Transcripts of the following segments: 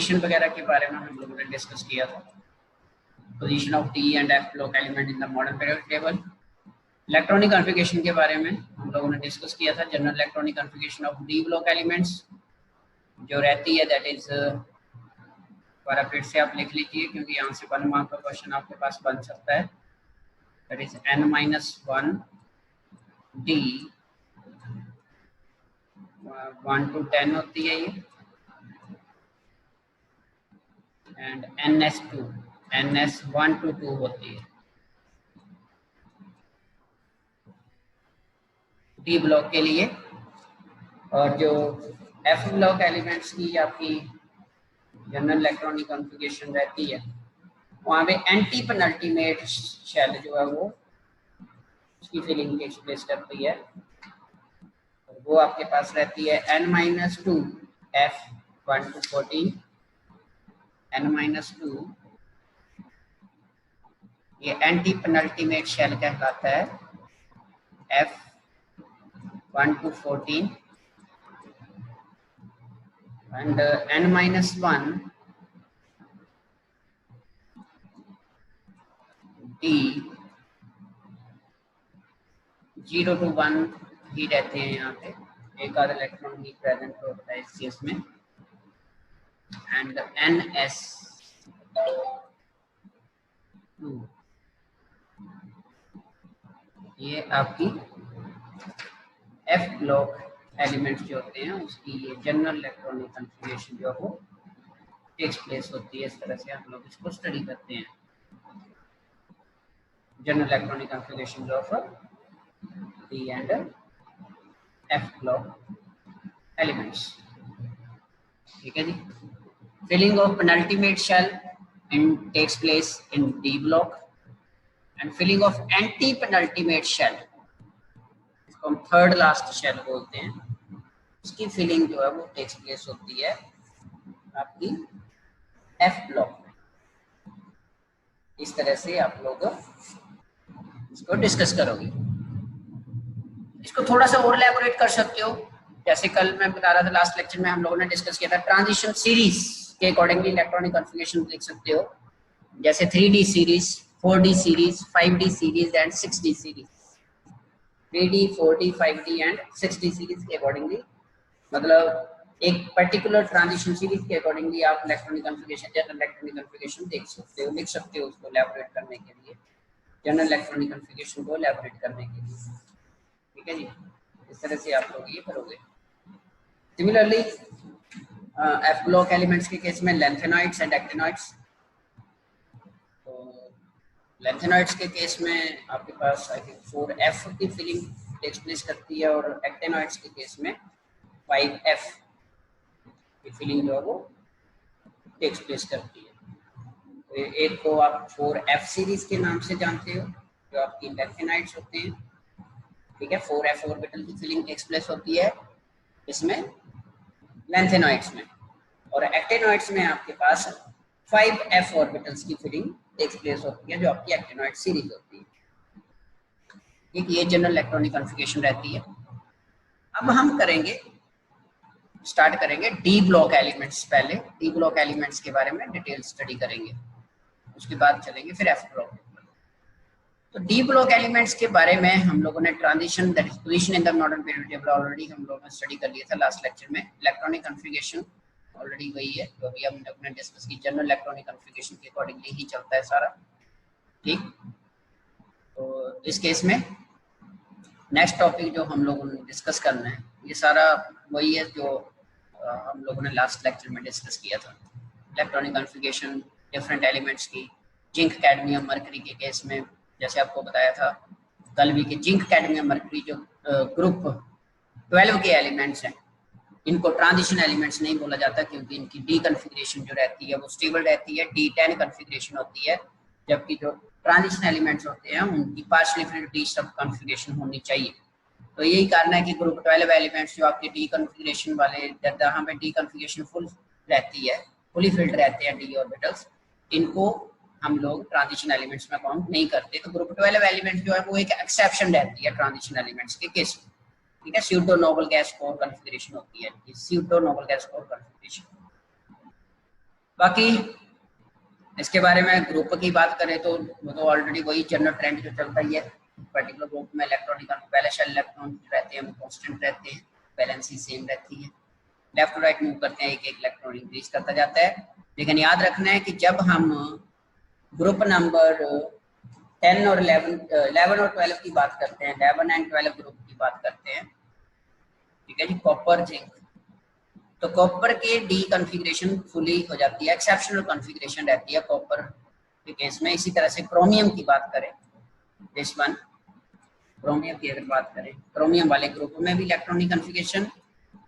Position वगैरह के बारे में हम लोगों ने डिस्कस किया था। Position of D and F block element in the modern periodic table. Electronic configuration के बारे में हम लोगों ने डिस्कस किया था। General electronic configuration of D block elements जो रहती है दैट इज, दोबारा फिर से आप लिख लीजिए क्योंकि यहाँ से 1 मार्क का क्वेश्चन आपके पास बन सकता है। That is n-1 D 1 to 10 होती है ये, एंड ns 1 to 2 होती है डी ब्लॉक के लिए। और जो एफ ब्लॉक एलिमेंट्स की आपकी जनरल इलेक्ट्रॉनिक कॉन्फ़िगरेशन रहती है वहाँ पे एंटी पेनल्टीमेट शेल जो है वो उसकी फिलिंग टेक्स प्लेस करती है। वो आपके पास रहती है n-2 f 1 to 14, n-2 ये एंटी पेनल्टीमेट शेल कहलाता है, f 1 to 14 and n-1 d 0 to 1 ही रहते हैं। यहाँ पे एक आध इलेक्ट्रॉन ही प्रेजेंट होता है इस केस में। एंड ns 2 ये आपकी एफ ब्लॉक एलिमेंट्स जो होते हैं उसकी ये जनरल इलेक्ट्रॉनिक कॉन्फ़िगरेशन जो वो टेक्स प्लेस होती है। इस तरह से हम लोग इसको स्टडी करते हैं, general electronic configuration of D and F block elements. ठीक है जी। Filling of penultimate shell in takes place in D block and filling of anti penultimate shell, इसको हम थर्ड लास्ट शेल बोलते हैं, उसकी फिलिंग जो है वो टेक्स प्लेस होती है आपकी एफ ब्लॉक में। इस तरह से आप लोग इसको डिस्कस करोगे। इसको थोड़ा सा और एलैबोरेट कर सकते हो, जैसे कल मैं बता रहा था लास्ट लेक्चर में हम लोगों ने डिस्कस किया था ट्रांजिशन सीरीज के अकॉर्डिंगली इलेक्ट्रॉनिक कॉन्फ़िगरेशन लिख सकते हो, जैसे 3D series, 4D series, 5D series and 6D series. 3D, 4D, 5D and 6D series के अकॉर्डिंगली, मतलब एक पर्टिकुलर ट्रांजिशन सीरीज के अकॉर्डिंगली आप electronic configuration, general electronic configuration देख सकते हो, लिख सकते हो उसको एलैबोरेट करने के लिए, जनरल इलेक्ट्रॉनिक कॉन्फ़िगरेशन को एलैबोरेट करने के लिए। ठीक है जी, इस तरह से आप लोग ये करोगे। सिमिलरली एफ ब्लॉक एलिमेंट्स के केस में लेंथेनॉइड्स एंड एक्टिनॉइड्स, तो लेंथेनॉइड्स के केस में आपके पास आई थिंक 4f की फिलिंग टेक्स प्लेस करती है और एक्टिनॉइड्स के केस में 5f की फिलिंग जो है वो टेक्स प्लेस करती है। तो एक को आप 4f सीरीज के नाम से जानते हो जो आपकी लेंथेनॉइड्स होते हैं। ठीक है, 4f ऑर्बिटल की फिलिंग टेक्स प्लेस होती है इसमें लेंथेनॉइड्स में, और एक्टिनॉइड्स में आपके पास 5f ऑर्बिटल्स की फिलिंग टेक्स प्लेस होती है जो आपकी एक्टिनॉइड सीरीज होती है। ठीक, ये जनरल इलेक्ट्रॉनिक कॉन्फ़िगरेशन रहती है। अब हम स्टार्ट करेंगे डी ब्लॉक एलिमेंट्स। पहले डी ब्लॉक एलिमेंट्स के बारे में डिटेल स्टडी करेंगे, उसके बाद चलेंगे फिर एफ ब्लॉक। तो डी ब्लॉक एलिमेंट्स के बारे में हम लोगों ने transition that is position in the modern periodic table already हम लोगों ने स्टडी कर लिया था लास्ट लेक्चर में। इलेक्ट्रॉनिक कॉन्फ़िगरेशन ऑलरेडी वही है जो अभी हम लोगों ने डिस्कस की, जनरल इलेक्ट्रॉनिक कॉन्फ़िगरेशन के अकॉर्डिंगली ही चलता है सारा। ठीक, तो इस केस में नेक्स्ट टॉपिक जो हम लोगों ने डिस्कस करना है ये सारा वही है जो हम लोगों ने लास्ट लेक्चर में डिस्कस किया था। इलेक्ट्रॉनिक कॉन्फ़िगरेशन डिफरेंट एलिमेंट्स की, जिंक, कैडमियम, मरकरी के केस में जैसे आपको बताया था कल भी कि जिंक, कैडमियम, मरकरी जो ग्रुप 12 के एलिमेंट्स हैं इनको ट्रांजिशन एलिमेंट्स नहीं बोला जाता क्योंकि इनकी डी कॉन्फ़िगरेशन जो रहती है वो स्टेबल रहती है, D10 कॉन्फ़िगरेशन होती है, जबकि जो ट्रांजिशन एलिमेंट्स होते हैं उनकी पार्शियली फिल्ड डी सब कॉन्फ़िगरेशन होनी चाहिए। तो यही कारण है कि ग्रुप 12 एलिमेंट्स जो आपके डी कॉन्फ़िगरेशन वाले, जहाँ पे डी कॉन्फ़िगरेशन फुल रहती है, फुली फिल्ड रहते हैं डी ऑर्बिटल्स, इनको हम लोग ट्रांजिशन एलिमेंट्स में काउंट नहीं करते। तो ग्रुप 12 एलिमेंट्स जो है वो एक एक्सेप्शन रहती है ट्रांजिशन एलिमेंट्स के केस में। ठीक है, pseudo noble gas core configuration होती है, pseudo noble gas core configuration. बाकी इसके बारे में ग्रुप की बात करें तो वो तो ऑलरेडी वही जनरल ट्रेंड जो चलता ही है। पर्टिकुलर ग्रुप में इलेक्ट्रॉनिक पहले शेल इलेक्ट्रॉन रहते हैं वो कांस्टेंट रहते हैं, वैलेंसी सेम रहती है, लेफ्ट टू राइट मूव करते हैं, एक एक इलेक्ट्रॉन इंक्रीज करता जाता है। लेकिन याद रखना है कि जब हम ग्रुप नंबर 10 और 11 और 12 की बात करते हैं, 11 एंड 12 ग्रुप की बात करते हैं, ठीक है जी, कॉपर जिंक, तो कॉपर के डी कॉन्फ़िगरेशन फुली हो जाती है, एक्सेप्शनल कॉन्फ़िगरेशन रहती है कॉपर के केस में। इसी तरह से क्रोमियम की बात करें, दिस वन क्रोमियम की अगर बात करें, क्रोमियम वाले ग्रुप में भी इलेक्ट्रॉनिक कॉन्फ़िगरेशन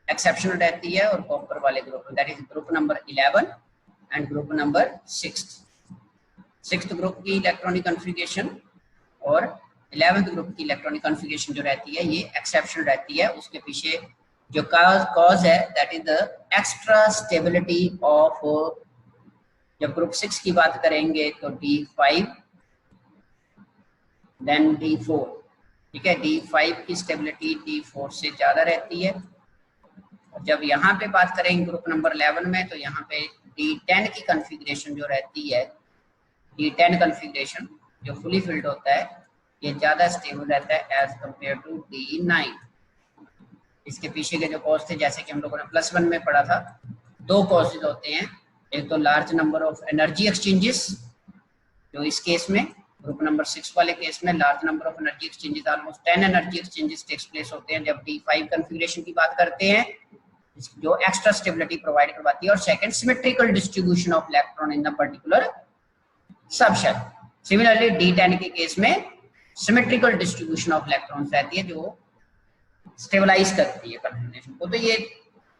एक्सेप्शनल रहती है, और कॉपर वाले ग्रुप में, that is group number 11 and group number 6th group की इलेक्ट्रॉनिक कॉन्फ़िगरेशन और 11th ग्रुप की इलेक्ट्रॉनिक कॉन्फ़िगरेशन जो रहती है ये एक्सेप्शनल रहती है। उसके पीछे जो कॉज है that is the extra stability of, जब ग्रुप 6 की बात करेंगे तो D5 देन D4, ठीक है, D5 की स्टेबिलिटी D4 से ज्यादा रहती है। और जब यहाँ पे बात करेंगे ग्रुप नंबर 11 में तो यहाँ पे D10 की कॉन्फ़िगरेशन जो रहती है, D10 कॉन्फ़िगरेशन जो फुली फिल्ड होता है ये ज्यादा स्टेबल रहता है एज कंपेयर टू D9। इसके पीछे के जो कॉज थे, जैसे कि हम लोगों ने +1 में पढ़ा था, 2 कॉजेज होते हैं, एक तो large number of energy exchanges, जो इस केस में ग्रुप नंबर 6 वाले केस में large number of energy exchanges, almost 10 energy exchanges takes place होते हैं जब D5 कॉन्फ़िगरेशन की बात करते हैं, जो एक्स्ट्रा स्टेबिलिटी प्रोवाइड करवाती है। और second, symmetrical distribution of electron in the particular subshell. Similarly D10 के केस में सिमेट्रिकल डिस्ट्रीब्यूशन ऑफ इलेक्ट्रॉन्स रहती है जो स्टेबलाइज करती है कॉन्फ़िगरेशन को। तो ये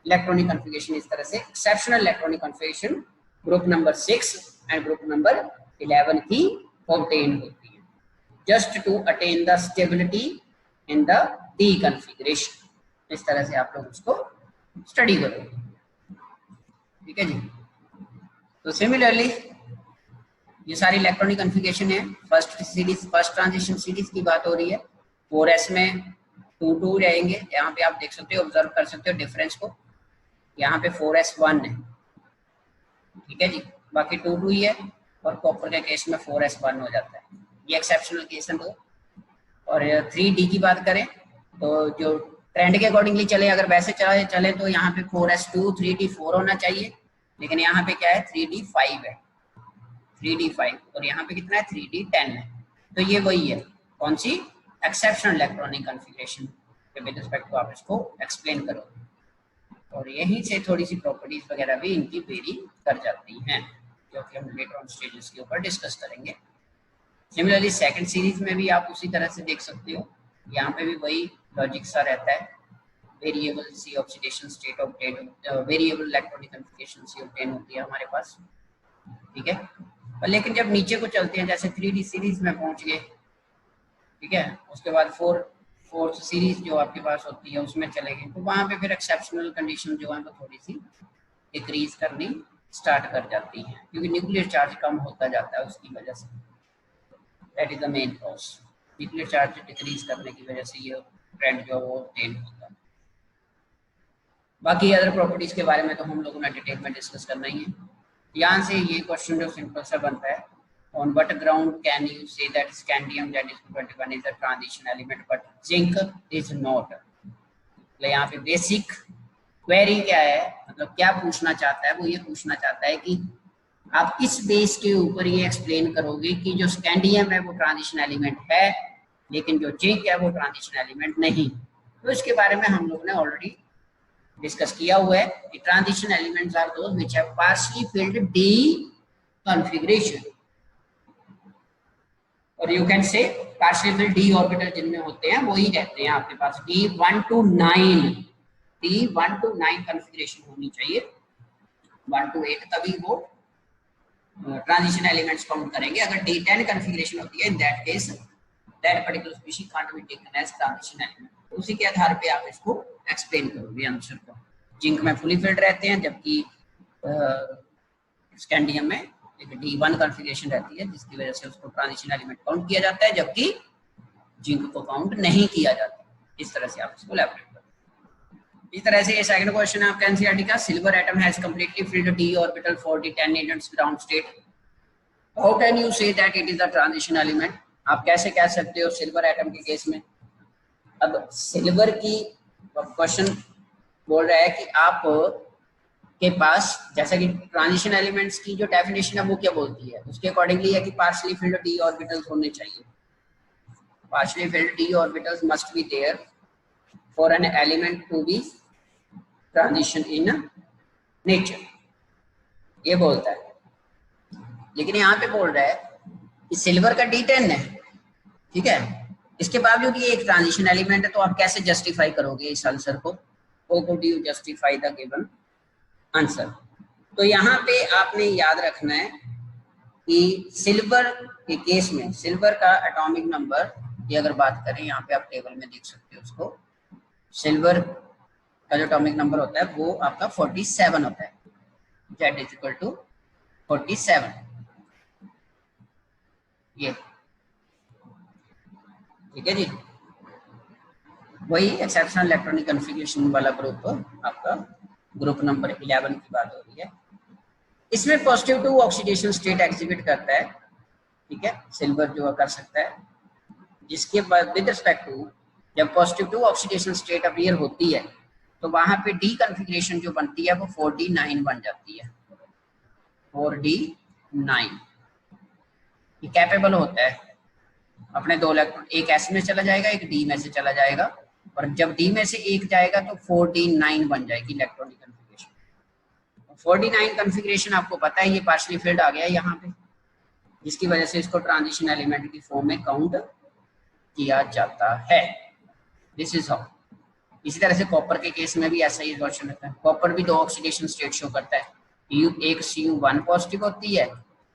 इलेक्ट्रॉनिक कॉन्फ़िगरेशन इस तरह से exceptional electronic configuration group number 6 and group number 11 की ऑब्टेन होती है, just to attain the stability in the d configuration. इस तरह से आप लोग उसको स्टडी करोगे, ठीक है जी। तो सिमिलरली ये सारी इलेक्ट्रॉनिक कॉन्फ़िगरेशन है। फर्स्ट ट्रांजिशन सीरीज की बात हो रही है। 4s में 2 रहेंगे, यहाँ पे आप देख सकते हो, ऑब्जर्व कर सकते हो डिफरेंस को, यहाँ पे 4s1 है, ठीक है जी, बाकी 2 ही है, और कॉपर के केस में 4s1 हो जाता है, ये एक्सेप्शनल केस है। तो और 3d की बात करें तो जो ट्रेंड के अकॉर्डिंगली चले, अगर वैसे चले तो यहाँ पे 4s2 3d4 होना चाहिए, लेकिन यहाँ पे क्या है 3d5 है, 3d5, और यहाँ पे कितना है 3d10 है। तो ये वही है, कौन सी, एक्सेप्शनल इलेक्ट्रॉनिक कॉन्फ़िगरेशन के विद रिस्पेक्ट टू आप इसको एक्सप्लेन करोगे, और यहीं से थोड़ी सी प्रॉपर्टीज वगैरह भी इनकी वेरी कर जाती हैं, जो कि हम लेटर ऑन स्टेजेस के ऊपर डिस्कस करेंगे। सिमिलरली सेकंड सीरीज में भी आप उसी तरह से देख सकते हो, यहाँ पे भी वही लॉजिक सा रहता है, वेरिएबल सी oxidation state obtain, variable electronic configuration सी ऑब्टेन होती है हमारे पास, ठीक है। पर लेकिन जब नीचे को चलते हैं, जैसे 3D सीरीज में पहुंच गए, ठीक है, उसके बाद फोर्थ सीरीज जो आपके पास होती है उसमें चले गए, तो वहां पे फिर एक्सेप्शनल कंडीशन जो है वो थोड़ी सी डिक्रीज करनी स्टार्ट कर जाती है, क्योंकि न्यूक्लियर चार्ज कम होता जाता है उसकी वजह से, that is the main cause. Nuclear charge decrease करने की वजह से ये ट्रेंड जो है वो ऑब्टेन होता है। बाकी अदर प्रॉपर्टीज के बारे में तो हम लोगों ने डिटेल में डिस्कस करना ही है। यहाँ से ये क्वेश्चन जो सिंपल सा बनता है, on what ground can you say that scandium Zi-221 is a transition element but zinc is not? मतलब यहाँ पे बेसिक क्वेरी क्या है, मतलब क्या पूछना चाहता है, वो ये पूछना चाहता है कि आप किस बेस के ऊपर ये एक्सप्लेन करोगे कि जो स्कैंडियम है वो ट्रांजिशन एलिमेंट है लेकिन जो जिंक है वो ट्रांजिशन एलिमेंट नहीं। तो इसके बारे में हम लोगों ने ऑलरेडी डिस्कस किया हुआ है कि transition elements are those which have partially filled D configuration, और you can say partially filled D orbital जिनमें होते हैं वही रहते हैं आपके पास D1 to 9 कॉन्फ़िगरेशन होनी चाहिए, 1 to 8 तभी वो ट्रांजिशन एलिमेंट्स काउंट करेंगे। अगर D10 कॉन्फ़िगरेशन होती है, in that case that particular species can't be taken as transition element. उसी के आधार पे आप इसको एक्सप्लेन करोगे आंसर को। जिंक में फुली फिल्ड रहते हैं, जबकि स्कैंडियम में एक D1 कॉन्फ़िगरेशन रहती है जिसकी वजह से उसको ट्रांजिशन एलिमेंट काउंट किया जाता है, जबकि जिंक को काउंट नहीं किया जाता। इस तरह से आप इसको इलैबोरेट करो। इस तरह से ये सेकंड क्वेश्चन है आपका एनसीईआरटी का, silver atom has completely filled d orbital for the 10 Newton's ground state, how can you say that it is a transition element. आप कैसे कह सकते हो सिल्वर एटम के केस में। अब सिल्वर की क्वेश्चन बोल रहा है कि आप के पास जैसा कि ट्रांजिशन एलिमेंट्स की जो डेफिनेशन है वो क्या बोलती है, उसके अकॉर्डिंगली है कि पार्शियली फिल्ड d ऑर्बिटल्स होने चाहिए। Partially filled d orbitals must be there for an element to be transition in nature, ये बोलता है। लेकिन यहाँ पे बोल रहा है कि सिल्वर का D10 है, ठीक है, इसके बावजूद ये एक ट्रांजिशन एलिमेंट है, तो आप कैसे जस्टिफाई करोगे इस आंसर को, how could you justify the given answer. तो यहाँ पे आपने याद रखना है कि सिल्वर के केस में सिल्वर का एटॉमिक नंबर की अगर बात करें, यहाँ पे आप टेबल में देख सकते हो उसको, सिल्वर का जो एटॉमिक नंबर होता है वो आपका 47 होता है, Z इज इक्वल टू 47, ये ठीक है जी। वही एक्सेप्शनल इलेक्ट्रॉनिक कॉन्फ़िगरेशन वाला ग्रुप आपका ग्रुप नंबर 11 की बात हो रही है। इसमें positive to oxidation state exhibit करता है, ठीक है, सिल्वर जो कर सकता है, जिसके बाद विद रिस्पेक्ट टू जब positive to oxidation state appear होती है तो वहां पे डी कॉन्फ़िगरेशन जो बनती है वो 4d9 बन जाती है, 4d9। ये कैपेबल होता है अपने दो इलेक्ट्रॉन, एक एस में चला जाएगा एक डी में से चला जाएगा, और जब डी में से एक जाएगा तो 4d9 बन जाएगी इलेक्ट्रॉनिक कॉन्फ़िगरेशन। 4d9 कॉन्फ़िगरेशन आपको पता है ये पार्शियली फिल्ड आ गया है यहाँ पे, जिसकी वजह से इसको ट्रांजिशन एलिमेंट की फॉर्म में काउंट किया जाता है। This is how. इसी तरह से कॉपर के केस में भी ऐसा ही क्वेश्चन रहता है। कॉपर भी दो ऑक्सीडेशन स्टेट शो करता है, एक Cu1 पॉजिटिव होती है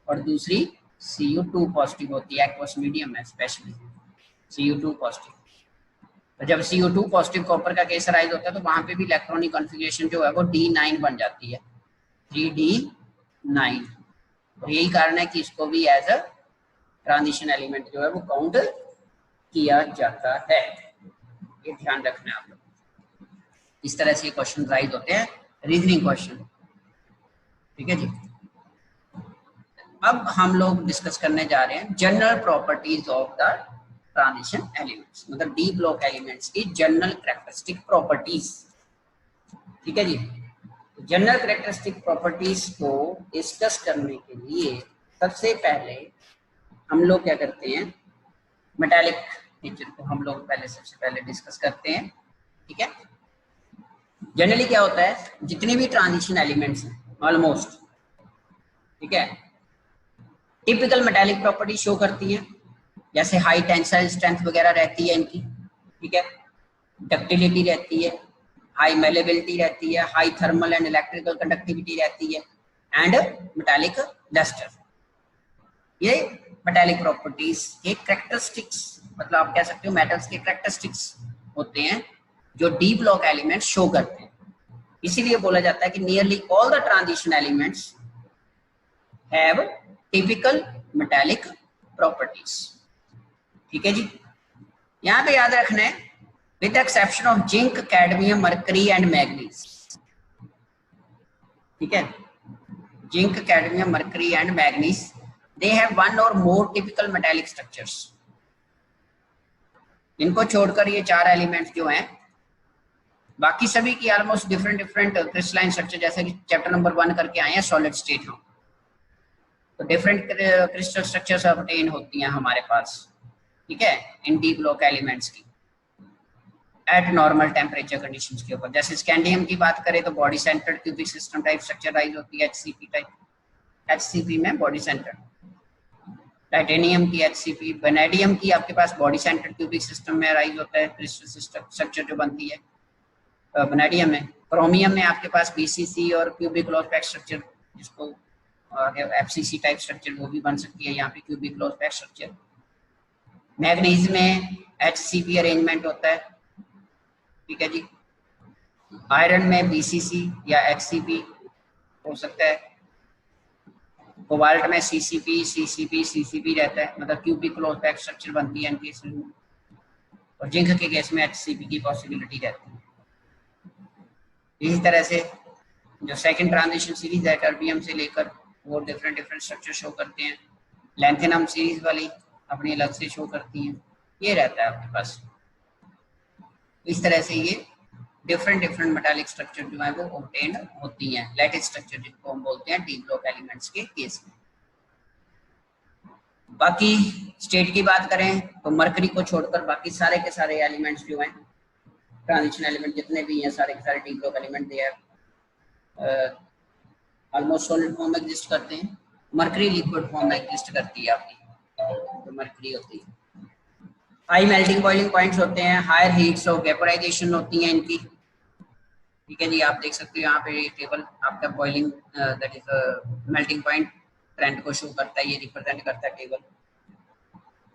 और दूसरी Cu2 पॉजिटिव होती है, एक्वस मीडियम में स्पेशली Cu2 पॉजिटिव। तो जब Cu2 पॉजिटिव कॉपर का केस राइज होता है तो वहां पे भी इलेक्ट्रॉनिक कॉन्फ़िगरेशन जो है वो D9 बन जाती है, 3d9। और यही कारण है कि इसको भी एज अ ट्रांजिशन एलिमेंट जो है वो काउंट किया जाता है, ये ध्यान रखना है आप लोग। इस तरह से क्वेश्चन राइज होते हैं, रीजनिंग क्वेश्चन, ठीक है जी। अब हम लोग डिस्कस करने जा रहे हैं general properties of the transition elements, मतलब डी ब्लॉक एलिमेंट्स की जनरल कैरेक्टरिस्टिक प्रॉपर्टीज, ठीक है जी। जनरल कैरेक्टरिस्टिक प्रॉपर्टीज को डिस्कस करने के लिए सबसे पहले हम लोग क्या करते हैं, मेटालिक नेचर को हम लोग सबसे पहले डिस्कस करते हैं, ठीक है। जनरली क्या होता है, जितने भी ट्रांजिशन एलिमेंट्स हैं ऑलमोस्ट, ठीक है, टिपिकल मेटालिक प्रॉपर्टी शो करती है, जैसे हाई टेंसाइल स्ट्रेंथ वगैरह रहती है इनकी, ठीक है, डक्टिलिटी रहती है, हाई मेलेबिलिटी रहती है, high thermal and electrical conductivity रहती है, एंड मेटालिक लस्टर। ये मेटालिक प्रॉपर्टीज के कैरेक्टरिस्टिक्स, मतलब आप कह सकते हो मेटल्स के कैरेक्टरिस्टिक्स होते हैं जो डी ब्लॉक एलिमेंट्स शो करते हैं। इसीलिए बोला जाता है कि nearly all the transition elements have typical metallic properties, ठीक है जी। यहाँ पे याद रखना है with exception of zinc, cadmium, mercury and manganese, ठीक है, zinc, cadmium, mercury and manganese, they have one or more typical metallic structures। इनको छोड़कर ये चार एलिमेंट्स जो हैं, बाकी सभी की ऑलमोस्ट डिफरेंट क्रिस्टलाइन स्ट्रक्चर, जैसे कि चैप्टर नंबर 1 करके आए हैं सॉलिड स्टेट हम, तो डिफरेंट क्रिस्टल स्ट्रक्चर्स ऑब्टेन होती हैं हमारे पास, ठीक है, इन डी ब्लॉक एलिमेंट्स की एट नॉर्मल टेम्परेचर कंडीशंस के ऊपर। जैसे स्कैंडियम की बात करें तो body centred cubic system type structure rise होती है, HCP टाइप, HCP में बॉडी सेंटर्ड। टाइटेनियम की HCP, वेनेडियम की आपके पास बॉडी सेंटर्ड क्यूबिक सिस्टम में राइज होता है क्रिस्टल स्ट्रक्चर जो बनती है वेनेडियम में। क्रोमियम में आपके पास BCC और क्यूबिक क्लोज पैक स्ट्रक्चर, जिसको आगे FCC टाइप स्ट्रक्चर वो भी बन सकती है, यहाँ पे cubic close pack structure. Manganese में HCP अरेंजमेंट होता है, ठीक है जी। आयरन में BCC या HCP हो सकता है। कोबाल्ट में CCP रहता है, मतलब क्यूबिक क्लोज पैक स्ट्रक्चर बनती है इनके इसमें। और जिंक के केस में HCP की पॉसिबिलिटी रहती है। इसी तरह से जो सेकंड ट्रांजिशन सीरीज है टर्बियम से लेकर वो डिफरेंट डिफरेंट स्ट्रक्चर शो करते हैं। लैंथेनम सीरीज वाली अपनी अलग से शो करती हैं। ये रहता है आपके पास। इस तरह से ये डिफरेंट डिफरेंट मेटालिक स्ट्रक्चर जो है वो ऑब्टेन्ड होती हैं, लैटिस स्ट्रक्चर जिनको हम बोलते हैं डी ब्लॉक एलिमेंट्स के केस में। बाकी स्टेट की बात करें तो मरकरी को छोड़कर बाकी सारे के सारे एलिमेंट्स जो हैं ट्रांजिशन एलिमेंट जितने भी हैं सारे के सारे D block element they almost solid form में एग्जिस्ट करते हैं। मरकरी लिक्विड फॉर्म में एग्जिस्ट करती है आपकी, तो मरकरी होती है। हाई मेल्टिंग बॉइलिंग पॉइंट्स होते हैं, हायर हीट्स ऑफ वेपोराइजेशन होती हैं इनकी। ठीक है जी, आप देख सकते हो यहाँ पे ये टेबल आपका boiling that is melting point trend को शो करता है, ये रिप्रेजेंट करता है टेबल।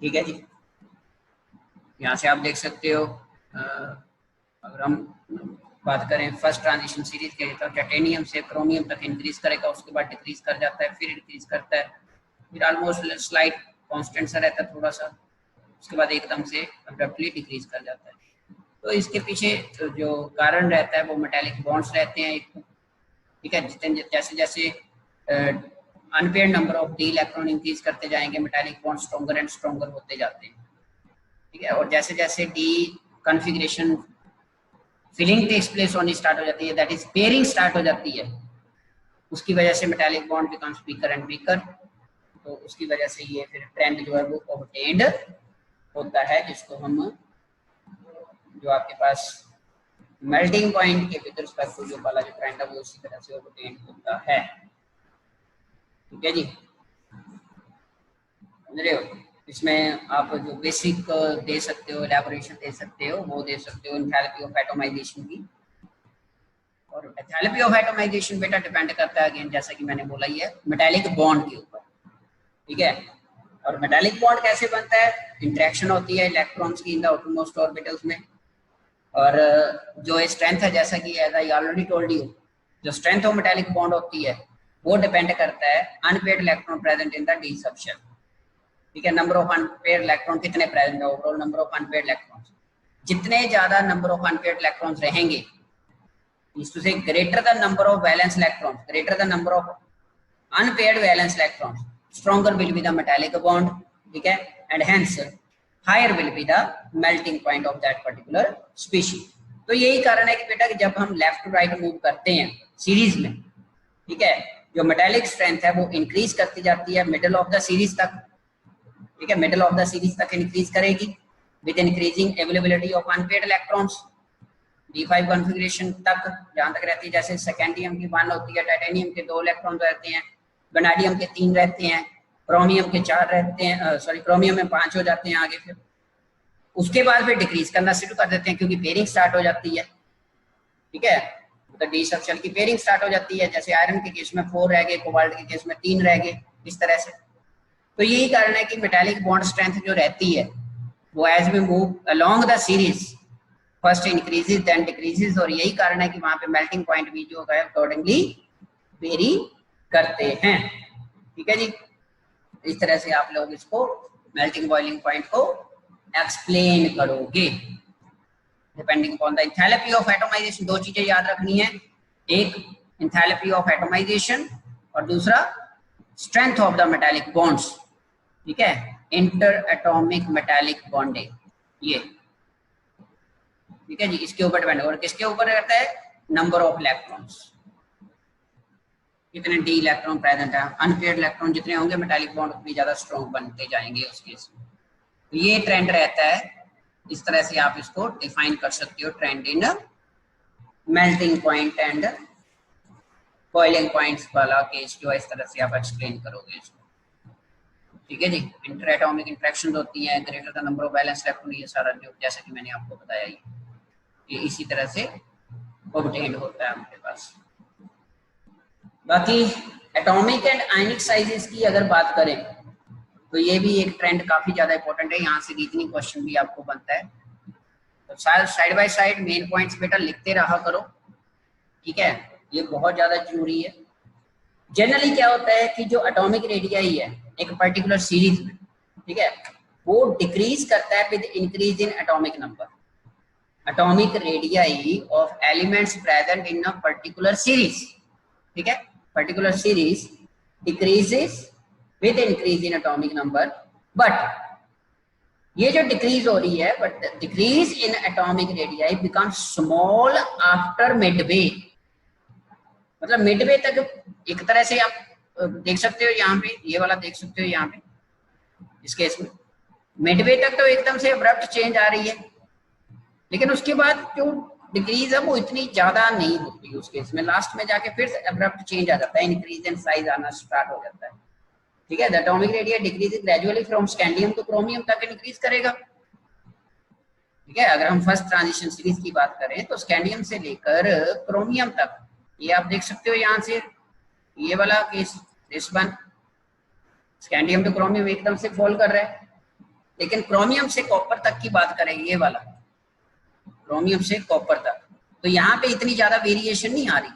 ठीक है जी, यहाँ से आप देख सकते हो। अगर हम बात करें फर्स्ट ट्रांजिशन सीरीज के तो टाइटेनियम से क्रोमियम तक इंक्रीज करेगा, उसके बाद डिक्रीज कर जाता है, फिर इंक्रीज करता है, फिर ऑलमोस्ट स्लाइड कांस्टेंट सा रहता है थोड़ा सा, उसके बाद एकदम से अब्रप्टली डिक्रीज कर जाता है। तो इसके पीछे जो कारण रहता है वो मेटालिक बॉन्ड्स रहते हैं एक। ठीक है, जैसे जैसे unpaired number of d electron increase करते जाएंगे metallic bond stronger and stronger होते जाते हैं। ठीक है, और जैसे जैसे d configuration filling takes place होनी स्टार्ट हो जाती है, दैट इज पेयरिंग स्टार्ट हो जाती है, उसकी वजह से metallic bond becomes weaker and weaker. तो उसकी वजह से ये फिर ट्रेंड जो है वो ऑब्टेन्ड होता है, जिसको हम जो आपके पास मेल्टिंग पॉइंट के विद रिस्पेक्ट टू जो वाला जो ट्रेंड है वो उसी तरह से ऑब्टेन्ड होता है। ठीक है जी, समझ रहे हो? इसमें आप जो बेसिक दे सकते हो, एलैबोरेशन दे सकते हो, वो दे सकते हो एंथैल्पी ऑफ एटोमाइजेशन की। और एंथैल्पी ऑफ एटोमाइजेशन बेटा डिपेंड करता है अगेन जैसा कि मैंने बोला ही है मेटालिक बॉन्ड के ऊपर। ठीक है, और मेटालिक बॉन्ड कैसे बनता है? इंटरेक्शन होती है इलेक्ट्रॉन्स की इन द आउटरमोस्ट ऑर्बिटल्स में। और जो स्ट्रेंथ है, जैसा कि as I already told you, जो स्ट्रेंथ ऑफ मेटालिक बॉन्ड होती है वो डिपेंड करता है unpaired electron present in the d subshell. ठीक है, नंबर ऑफ अनपेयर्ड इलेक्ट्रॉन कितने प्रेजेंट है, overall number of unpaired electrons. जितने ज्यादा नंबर ऑफ अनपेयर्ड इलेक्ट्रॉन्स रहेंगे, टू से greater the number of valence electrons, greater the number of unpaired valence electrons, stronger will be the metallic bond. ठीक है, and hence higher will be the melting point of that particular species. तो यही कारण है कि बेटा कि जब हम लेफ्ट टू राइट मूव करते हैं सीरीज में, ठीक है, जो मेटालिक स्ट्रेंथ है वो इंक्रीज करती जाती है मिडिल ऑफ द सीरीज तक। ठीक है, मिडिल ऑफ द सीरीज तक इंक्रीज करेगी with increasing availability of unpaired electrons D5 configuration तक जहां तक रहती है। जैसे सेकेंडियम की 1 होती है, टाइटेनियम के 2 इलेक्ट्रॉन रहते हैं, वेनाडियम के 3 रहते हैं, क्रोमियम के 4 रहते हैं, सॉरी क्रोमियम में 5 हो जाते हैं आगे। फिर उसके बाद फिर डिक्रीज करना शुरू कर देते हैं क्योंकि पेयरिंग स्टार्ट हो जाती है। ठीक है, तो डी सबशेल की पेयरिंग स्टार्ट हो जाती है। जैसे आयरन के केस में 4 रह गए, कोबाल्ट के केस में 3 रह गए, इस तरह से। तो यही कारण है कि मेटालिक बॉन्ड स्ट्रेंथ जो रहती है वो as we move along the series first increases then decreases, और यही कारण है कि वहां पे मेल्टिंग पॉइंट भी जो है अकॉर्डिंगली वेरी करते हैं। ठीक है जी, इस तरह से आप लोग इसको मेल्टिंग बॉइलिंग पॉइंट को एक्सप्लेन करोगे depending upon the enthalpy of atomization. 2 चीजें याद रखनी है, एक एंथैल्पी ऑफ एटोमाइजेशन और दूसरा strength of the metallic bonds. ठीक है, इंटर एटॉमिक मेटालिक बॉन्डिंग, ये ठीक है जी, इसके ऊपर डिपेंड। और किसके ऊपर रहता है? नंबर ऑफ इलेक्ट्रॉन्स, कितने डी इलेक्ट्रॉन प्रेजेंट है। अनपेयर्ड इलेक्ट्रॉन जितने होंगे मेटालिक बॉन्ड उतनी ज्यादा स्ट्रॉन्ग बनते जाएंगे उस केस में। तो ये ट्रेंड रहता है, इस तरह से आप इसको डिफाइन कर सकते हो, trend in melting point and boiling points वाला केस जो है इस तरह से आप एक्सप्लेन करोगे इसको। ठीक है जी, इंटर एटॉमिक इंटरेक्शंस होती हैं, greater the number of valence electron, ये सारा जो जैसा कि मैंने आपको बताया ये इसी तरह से ऑब्टेन्ड होता है हमारे पास। बाकी एटॉमिक एंड आयनिक साइजेस की अगर बात करें तो ये भी एक ट्रेंड काफी ज्यादा इंपॉर्टेंट है, यहाँ से रीजनिंग क्वेश्चन भी आपको बनता है। तो side by side main points बेटा लिखते रहा करो। ठीक है, ये बहुत ज्यादा जरूरी है। जनरली क्या होता है कि जो एटॉमिक रेडियाई है एक पर्टिकुलर सीरीज में, ठीक है, वो डिक्रीज करता है with increase in atomic number. Atomic radii of elements present in a particular series, ठीक है, particular series decreases with increase in atomic number, but ये जो डिक्रीज हो रही है, but decrease in atomic radii become small after Midway, मतलब Midway तक एक तरह से आप देख सकते हो यहाँ पे, ये वाला देख सकते हो यहाँ पे इस केस में मिडवे तक तो एकदम से अब्रप्ट चेंज आ रही है, लेकिन उसके बाद जो डिक्रीज है वो इतनी ज्यादा नहीं होती उस केस में, लास्ट में जाके फिर अब्रप्ट चेंज आ जाता है, इंक्रीज इन साइज आना स्टार्ट हो जाता है, ठीक है। The atomic radius decrease gradually from scandium two chromium तक इंक्रीज करेगा, ठीक है। अगर हम फर्स्ट ट्रांजिशन सीरीज की बात करें तो स्कैंडियम से लेकर क्रोमियम तक, ये आप देख सकते हो यहाँ से, ये वाला case this one scandium two chromium एकदम से फॉल कर रहा है, लेकिन क्रोमियम से कॉपर तक की बात करें, ये वाला क्रोमियम से कॉपर तक, तो यहाँ पे इतनी ज्यादा वेरिएशन नहीं आ रही,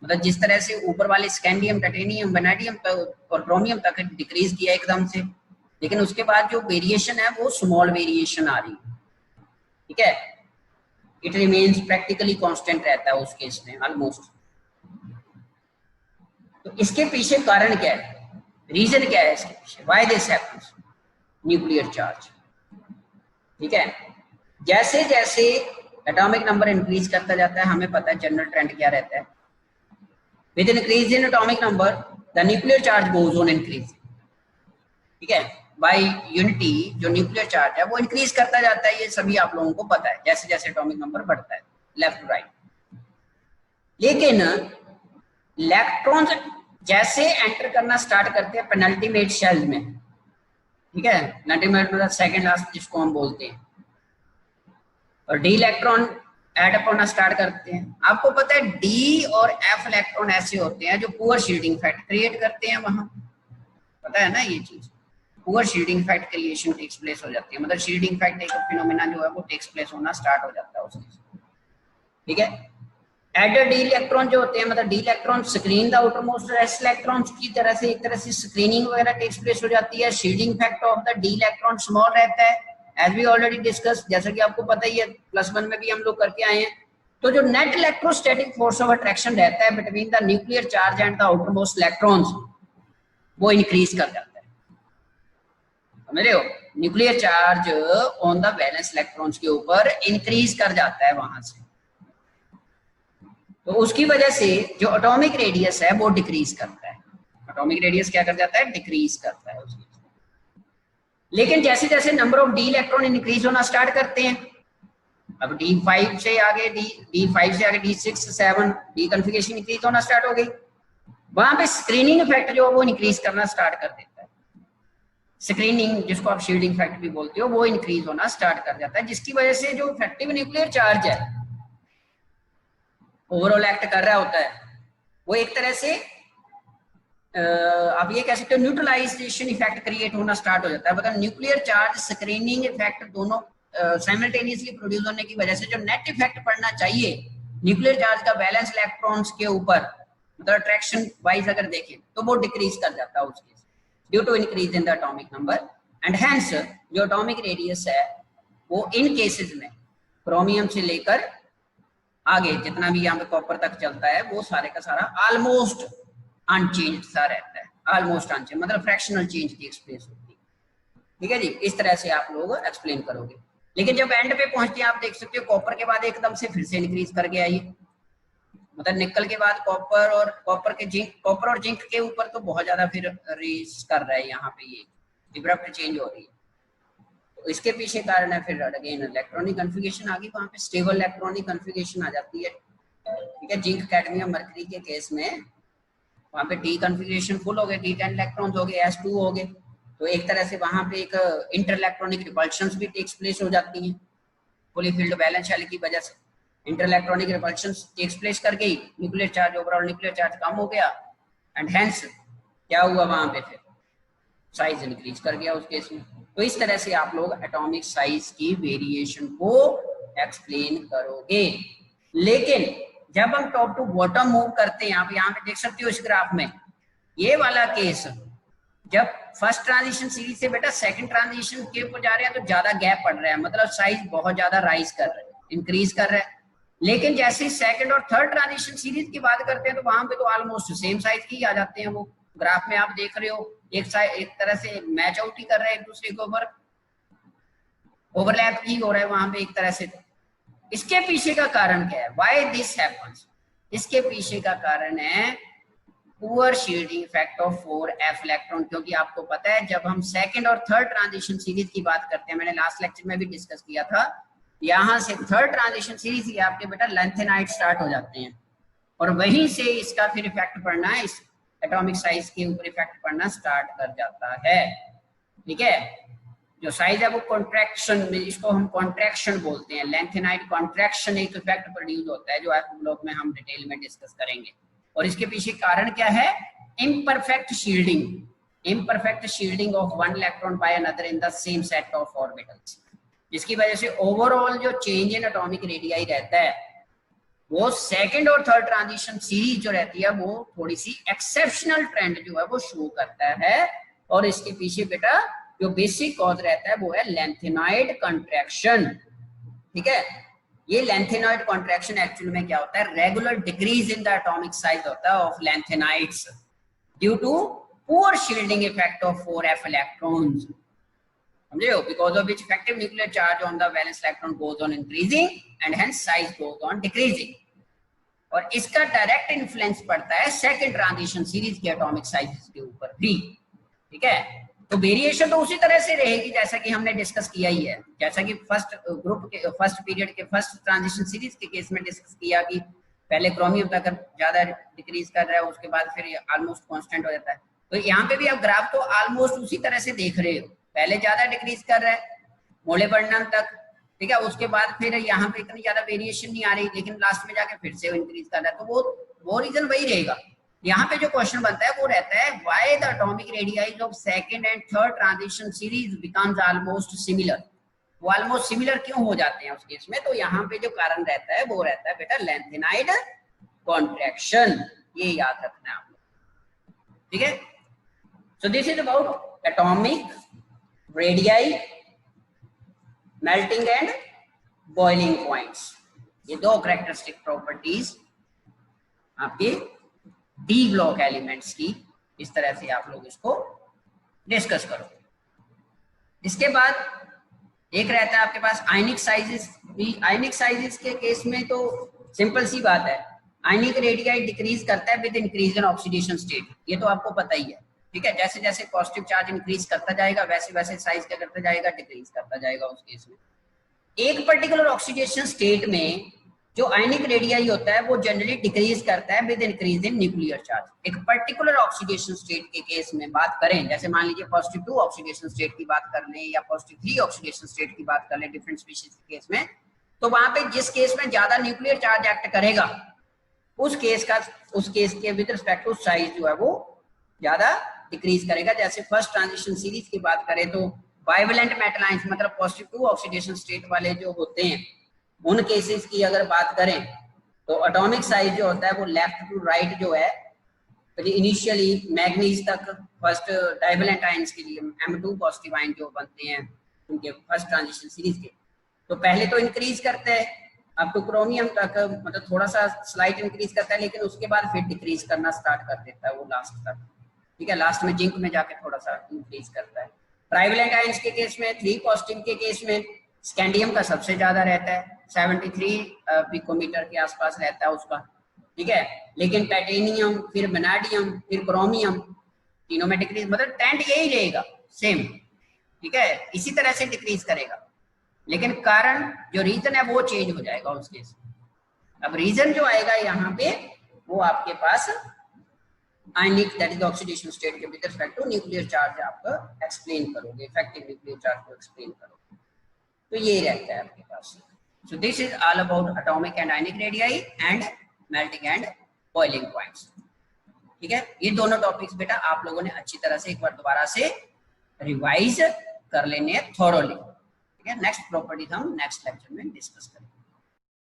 मतलब जिस तरह से ऊपर वाले स्कैंडियम, टाइटेनियम, वैनेडियम और क्रोमियम तक डिक्रीज किया एकदम से, लेकिन उसके बाद जो वेरिएशन है वो स्मॉल वेरिएशन आ रही है, ठीक है। इट रिमेन्स प्रैक्टिकली कांस्टेंट रहता है उस केस में ऑलमोस्ट। तो इसके पीछे कारण क्या है, रीजन क्या है इसके पीछे, why this happens, nuclear charge, ठीक है। जैसे जैसे एटॉमिक नंबर इंक्रीज करता जाता है, हमें पता है जनरल ट्रेंड क्या रहता है, with increase in atomic number the nuclear charge goes on increase, ठीक है, बाय यूनिटी जो न्यूक्लियर चार्ज है वो इंक्रीज करता जाता है, ये सभी आप लोगों को पता है, जैसे जैसे एटॉमिक नंबर बढ़ता है लेफ्ट टू राइट। लेकिन इलेक्ट्रॉन्स जैसे एंटर करना स्टार्ट करते हैं पेनल्टीमेट शेल में, ठीक है, पेनल्टीमेट मतलब सेकंड लास्ट जिसको हम बोलते हैं, और डी इलेक्ट्रॉन ऐड अप होना स्टार्ट करते हैं। आपको पता है डी और एफ इलेक्ट्रॉन ऐसे होते हैं जो पुअर शील्डिंग इफेक्ट क्रिएट करते हैं, वहां पता है ना ये चीज, poor shielding effect creation takes place हो जाती है, मतलब शील्डिंग इफेक्ट एक फिनोमेना जो है वो टेक्स प्लेस होना स्टार्ट हो जाता है उसके, ठीक है। एडर डी इलेक्ट्रॉन जो होते हैं, मतलब D electron screen the outermost S electrons की तरह से, एक तरह से स्क्रीनिंग वगैरह टेक्स प्लेस हो जाती है, shielding effect of the D electron small रहता है, एज वी ऑलरेडी डिस्कस, जैसा कि आपको पता ही है +1 में भी हम लोग करके आए हैं। तो जो net electrostatic force of attraction रहता है between the nuclear charge and the outermost electrons, वो इंक्रीज कर जाता है, समझ रहे हो, nuclear charge on the valence electrons के ऊपर इंक्रीज कर जाता है वहां से, तो उसकी वजह से जो एटॉमिक रेडियस है वो डिक्रीज करता है, एटॉमिक रेडियस क्या कर जाता है, डिक्रीज करता है उसकी। लेकिन जैसे जैसे number of d electron increase होना स्टार्ट करते हैं, अब D5 से आगे D5 से आगे D6 7 डी कॉन्फ़िगरेशन इंक्रीज होना स्टार्ट हो गई, वहां पे स्क्रीनिंग इफेक्ट जो है वो इंक्रीज करना स्टार्ट कर देता है, स्क्रीनिंग जिसको आप शील्डिंग इफेक्ट भी बोलते हो वो इंक्रीज होना स्टार्ट कर जाता है, जिसकी वजह से जो इफेक्टिव न्यूक्लियर चार्ज है ओवरऑल एक्ट कर रहा होता है, वो एक तरह से आप ये कह सकते हो न्यूट्रलाइजेशन इफेक्ट क्रिएट होना स्टार्ट हो जाता है, मतलब न्यूक्लियर चार्ज स्क्रीनिंग इफेक्ट दोनों साइमल्टेनियसली प्रोड्यूस होने की वजह से जो नेट इफेक्ट पड़ना चाहिए न्यूक्लियर चार्ज का बैलेंस इलेक्ट्रॉन्स के ऊपर, मतलब अट्रैक्शन वाइज अगर देखें तो वो डिक्रीज कर जाता है उसके due to increase in the atomic number, and hence जो एटॉमिक रेडियस है वो इन केसेस में क्रोमियम से लेकर आगे जितना भी यहाँ पे कॉपर तक चलता है वो सारे का सारा ऑलमोस्ट अनचेंज सा रहता है, ऑलमोस्ट अनचेंज मतलब फ्रैक्शनल चेंज की एक्सप्रेस होती है, ठीक है जी। इस तरह से आप लोग एक्सप्लेन करोगे, लेकिन जब एंड पे पहुंचते हैं आप देख सकते हो कॉपर के बाद एकदम से फिर से इंक्रीज कर गया ये, मतलब निकल के बाद कॉपर और कॉपर और जिंक के ऊपर तो बहुत ज्यादा फिर रेस कर रहा है, यहाँ पे ये अब्रप्ट चेंज हो रही है, तो इसके पीछे कारण है फिर अगेन इलेक्ट्रॉनिक कॉन्फ़िगरेशन आ गई, वहाँ पे स्टेबल इलेक्ट्रॉनिक कॉन्फ़िगरेशन आ जाती है, ठीक है। जिंक कैडमियम मरकरी के केस में वहाँ पे डी कॉन्फ़िगरेशन फुल हो गए, D10 इलेक्ट्रॉन्स हो गए, S2 हो गए, तो एक तरह से वहाँ पे एक इंटर इलेक्ट्रॉनिक रिपल्शंस भी टेक्स प्लेस हो जाती हैं, फुली फील्ड बैलेंस शेल की वजह से inter electronic repulsions takes place कर गई, nuclear charge overall nuclear charge कम हो गया, एंड हेंस क्या हुआ वहाँ पे फिर साइज इंक्रीज कर गया उस केस में। तो इस तरह से आप लोग एटॉमिक साइज की वेरिएशन को एक्सप्लेन करोगे, लेकिन जब हम टॉप टू बॉटम मूव करते हैं, आप यहाँ पे देख सकते हो इस ग्राफ में ये वाला केस, जब फर्स्ट ट्रांजिशन सीरीज से बेटा सेकंड ट्रांजिशन के ऊपर जा रहे हैं तो ज्यादा गैप पड़ रहा है, मतलब साइज बहुत ज्यादा राइज कर रहा है, इंक्रीज कर रहा है। लेकिन जैसे सेकंड और थर्ड ट्रांजिशन सीरीज की बात करते हैं तो वहां पे तो ऑलमोस्ट सेम साइज की आ जाते हैं। वो ग्राफ में आप देख रहे हो एक तरह से मैच आउट ही कर रहे हैं एक दूसरे के ऊपर, ओवरलैप ही हो रहा है वहां पे एक तरह से। इसके पीछे का कारण क्या है, व्हाई दिस हैपेंस? इसके पीछे का कारण है poor shielding effect of 4f electron. क्योंकि आपको पता है जब हम सेकंड और थर्ड ट्रांजिशन सीरीज की बात करते हैं, मैंने लास्ट लेक्चर में भी डिस्कस किया था, यहाँ से थर्ड ट्रांजिशन सीरीज ही आपके बेटा लैंथेनाइड स्टार्ट हो जाते हैं और वहीं से इसका फिर इफेक्ट पड़ना है, इस एटॉमिक साइज के ऊपर इफेक्ट पड़ना स्टार्ट कर जाता है। ठीक है, जो साइज है वो कॉन्ट्रैक्शन में, इसको हम कॉन्ट्रैक्शन बोलते हैं, लैंथेनाइड कॉन्ट्रैक्शन एक इफेक्ट प्रोड्यूस होता है जो आप ब्लॉक में हम डिटेल में डिस्कस करेंगे। और इसके पीछे कारण क्या है, imperfect shielding, imperfect shielding of one electron by another in the same set of orbitals, जिसकी वजह से ओवरऑल जो चेंज इन एटॉमिक रेडियाई रहता है वो सेकंड और थर्ड ट्रांजिशन सीरीज जो रहती है वो थोड़ी सी एक्सेप्शनल ट्रेंड जो है वो शो करता है। और इसके पीछे बेटा जो बेसिक कॉज रहता है वो है लैंथेनाइड कॉन्ट्रैक्शन। ठीक है, ये लैंथेनाइड कॉन्ट्रैक्शन एक्चुअल में क्या होता है, regular decrease in the atomic size होता है of lanthanides due to poor shielding effect of 4f electrons, समझे हो, because of which effective nuclear charge on the valence electron goes on increasing and hence size goes on decreasing। और इसका direct influence पड़ता है second transition series के atomic sizes के ऊपर भी। ठीक है, तो वेरिएशन तो उसी तरह से रहेगी जैसा कि हमने डिस्कस किया ही है, जैसा कि फर्स्ट ग्रुप के फर्स्ट पीरियड के फर्स्ट ट्रांजिशन सीरीज के केस में डिस्कस किया कि पहले क्रोमियम तक ज्यादा डिक्रीज कर रहा है, उसके बाद फिर ऑलमोस्ट कांस्टेंट हो जाता है। तो यहाँ पे भी आप ग्राफ तो ऑलमोस्ट उसी तरह से देख रहे हो, पहले ज्यादा डिक्रीज कर रहा है मोलेबर्नम तक, ठीक है, उसके बाद फिर यहाँ पे इतनी ज्यादा वेरिएशन नहीं आ रही, लेकिन लास्ट में जाके फिर से इंक्रीज कर रहा है। तो वो रीजन वही रहेगा। यहाँ पे जो क्वेश्चन बनता है वो रहता है why the atomic radii of second and third transition series becomes almost similar. वो ऑलमोस्ट सिमिलर क्यों हो जाते हैं उस केस में? तो यहाँ पे जो कारण रहता है वो रहता है बेटा लैंथेनाइड कॉन्ट्रैक्शन, ये याद रखना है आप लोग। ठीक है, सो this is about atomic radii, melting and boiling points. ये दो कैरेक्टरिस्टिक प्रॉपर्टीज आपके डी ब्लॉक एलिमेंट्स की, इस तरह से आप लोग इसको डिस्कस करो। इसके बाद एक रहता है आपके पास आयनिक साइजेस भी। आयनिक साइजेस के केस में तो सिंपल सी बात है, आयनिक रेडियाई डिक्रीज करता है with increase in oxidation state, ये तो आपको पता ही है। ठीक है, जैसे जैसे पॉजिटिव चार्ज इंक्रीज करता जाएगा वैसे वैसे साइज क्या करता जाएगा, डिक्रीज करता जाएगा। उस केस में एक पर्टिकुलर ऑक्सीडेशन स्टेट में जो आयनिक रेडियाई होता है वो जनरली डिक्रीज करता है with increase in nuclear charge. एक पर्टिकुलर ऑक्सीडेशन स्टेट के केस में बात करें, जैसे मान लीजिए +2 ऑक्सीडेशन स्टेट की बात कर लें या +3 ऑक्सीडेशन स्टेट की बात कर लें डिफरेंट स्पीशीज के केस में, तो वहां पे जिस केस में ज्यादा न्यूक्लियर चार्ज एक्ट करेगा उस केस के विद रिस्पेक्ट टू साइज जो है वो ज्यादा डिक्रीज करेगा। जैसे फर्स्ट ट्रांजिशन सीरीज की बात करें तो बाइवेलेंट मेटल आयंस मतलब +2 ऑक्सीडेशन स्टेट वाले जो होते हैं उन केसेस की अगर बात करें तो एटॉमिक साइज जो होता है वो लेफ्ट टू राइट जो है, इनिशियली मैग्नीज तक फर्स्ट डाइवेलेंट आयंस के लिए M2 पॉजिटिव आयन जो बनते हैं उनके फर्स्ट ट्रांजिशन सीरीज के, तो पहले तो इंक्रीज करते हैं अब तो क्रोमियम तक, मतलब थोड़ा सा स्लाइट इंक्रीज करता है लेकिन उसके बाद फिर डिक्रीज करना स्टार्ट कर देता है वो लास्ट तक। ठीक है, लास्ट में जिंक में जाके थोड़ा सा इंक्रीज करता है। ट्राइवेलेंट आयंस के केस में 3 पॉजिटिव के केस में स्कैंडियम का सबसे ज्यादा रहता है, 73 पिकोमीटर के आसपास रहता है उसका। ठीक है, लेकिन टाइटेनियम फिर वैनेडियम फिर क्रोमियम तीनों में डिक्रीज, मतलब ट्रेंड यही रहेगा सेम। ठीक है, इसी तरह से डिक्रीज करेगा, लेकिन कारण जो रीजन है वो चेंज हो जाएगा उस केस में। अब रीजन जो आएगा यहाँ पे वो आपके पास ionic that is oxidation state के with respect to nuclear charge आप एक्सप्लेन करोगे, इफेक्टिव न्यूक्लियर चार्ज को एक्सप्लेन करोगे, तो ये रहता है आपके पास। So this is all about atomic and ionic radii and melting and boiling points. ठीक है, ये दोनों टॉपिक्स बेटा आप लोगों ने अच्छी तरह से एक बार दोबारा से रिवाइज कर लेने थॉरोली। ठीक है, नेक्स्ट प्रॉपर्टीज हम नेक्स्ट लेक्चर में डिस्कस करेंगे।